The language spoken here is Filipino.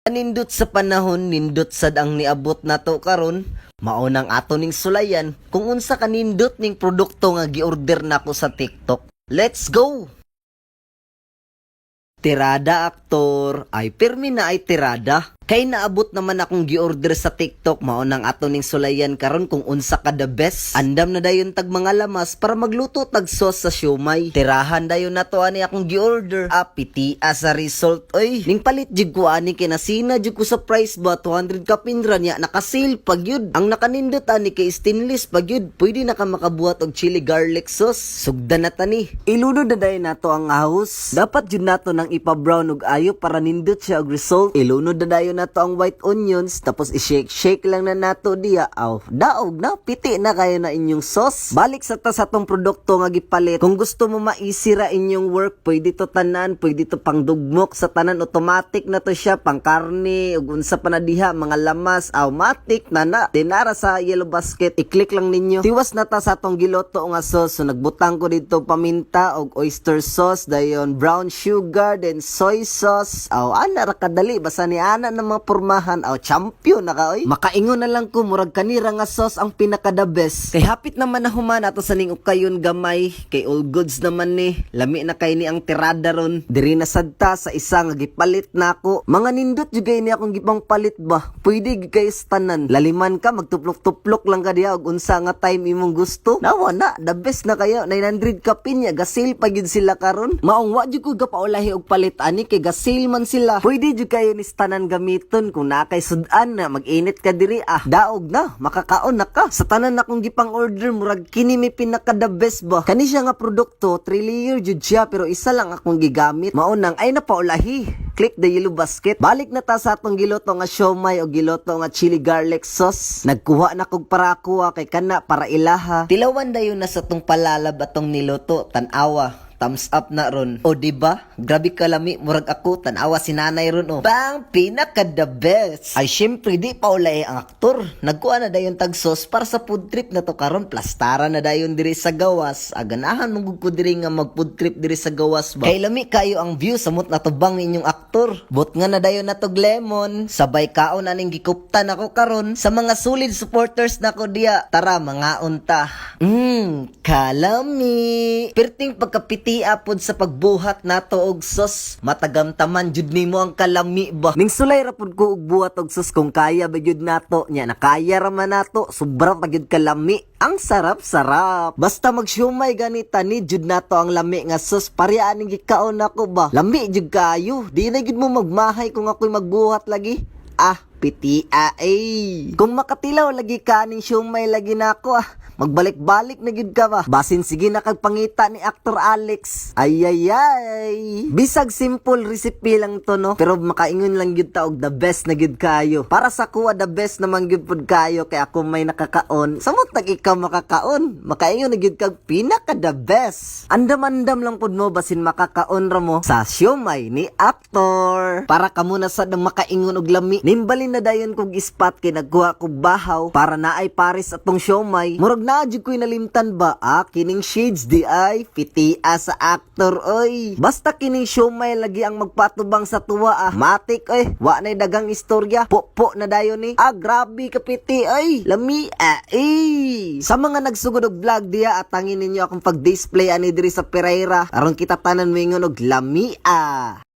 Nindot sa panahon, nindot sad ang niabot nato karon. Maunang ato ning sulayan kung unsa ka nindot ning produkto nga giorder nako sa TikTok. Let's go! Tirada aktor, ay permi na ay tirada. Kay naabot naman akong giorder sa TikTok, maunang ato ning sulayan karon kung unsa ka the best. Andam na dayon tag mga lamas para magluto tag sauce sa siomay. Tirahan dayon nato ani akong giorder. Piti sa result oy. Ning palit jud ko ani kay nasina jud ko sa price ba 200 ka pinra niya naka-sale pag yun. Ang nakanindot ani kay stainless pag yun. Pwede na ka makabuhat og chili garlic sauce. Sugdan na tani. Ilunod na dayon nato ang house. Dapat jud nato nang ipa-brown og ayo para nindot siya og result. Ilunod na dayon nato ang white onions tapos i-shake lang na nato diya. Daog na piti na kayo na inyong sauce. Balik sa tong produkto nga gipalit. Kung gusto mo maisira inyong work, pwede to tanan, pwede to pangdugmok sa tanan, automatic na to siya, pang karne ug unsa pa na diha mga lamas, automatic na dinara sa yellow basket. I-click lang ninyo. Tiwas na ta sa atong giloto nga sauce. So nagbutang ko dito paminta og oyster sauce, dayon brown sugar, then soy sauce. Ana ra kadali basta ni ana na mga pormahan. Champion na ka oy. Makaingon na lang ko murag kanira nga sauce ang pinaka the best. Kay hapit naman na human ato sa ning ukayon gamay, kay all goods naman ni. Lami na kay ni ang tirada ron. Diri na sadta sa isa nga gipalit nako. Mga nindot jud kay ni akong gipang palit ba. Pwede gyud kay tanan. Laliman ka magtuplok-tuplok lang ka diha og unsa nga time imong gusto. Nawa na the best na kayo. 900 ka pinya gasil pa gyud sila karon. Maong wa jud ko gapaulahi og palit ani kay gasil man sila. Pwede jud kayo ni tanan gamiton kung na kay sudan na mag-init ka diri daog na makakaon na ka. Sa tanan akong gipang order murag kini mi pinaka the best ba. Kani siya nga produkto 3 layer jud siya pero isa lang akong gigamit. Maunang ay napaulahi. Click the yellow basket. Balik na ta sa atong giloto nga siomay o giloto nga chili garlic sauce. Nagkuha na kog para kuha kay kana para ilaha. Tilawan dayon na sa tong palalab atong niloto tan-awa. Thumbs up na ron. O diba? Grabe kalami. Murag ako. Tanawa si nanay ron o. Bang! Pinaka the best. Ay syempre di pa ulay ang aktor. Nagkuha na dayon tag sauce para sa food trip na to karon. Plastara na dayon diri sa gawas. Aganahan mong ko diri nga mag food trip diri sa gawas ba. Kay lami kayo ang view samot na tubang inyong aktor. Bot nga na dayon na tog lemon. Sabay kaon aning gikuptan ako karon. Sa mga solid supporters nako diya. Tara mga unta. Kalami. Perting pagkapit apod sa pagbuhat nato og sauce. Matagamtaman jud nimo ang kalami ba. Ning sulay ra pud ko og buhat og sauce kung kaya ba jud nato nya nakaya ra man nato sobra pa gyud kalami. Ang sarap-sarap. Basta magsiumay ganita ni jud nato ang lami nga sauce pareha ning gikaon nako ba. Lami jud kayo. Di na jud mo magmahay kung ako'y magbuhat lagi. Piti kung makatilaw lagi ka ning siumay lagi nako magbalik-balik na gid ka ba. Basin sige na kag pangita ni Actor Alex. Ay. Bisag simple recipe lang to no. Pero makaingon lang gid ta og the best na gid kayo. Para sa kuha the best naman gid pud kayo kay ako may nakakaon. Samot tag ikaw makakaon. Makaingon na gid kag pinaka the best. Andam-andam lang pud mo basin makakaon ra mo sa siomay ni Actor. Para kamo na sad makaingon og lami. Nimbalin na dayon kog spot kay nagkuha kog bahaw para naay pares atong siomay. Murag na jud ko'y nalimtan ba kining shades di ay piti sa aktor oy. Basta kining siomay lagi ang magpatubang sa tuwa matik wa nay dagang istorya. Po na dayon ni grabe ka piti lami sa mga nagsugod og vlog diya atangin ninyo akong pag-display ani diri sa Pereira aron kita tanan moingon og lami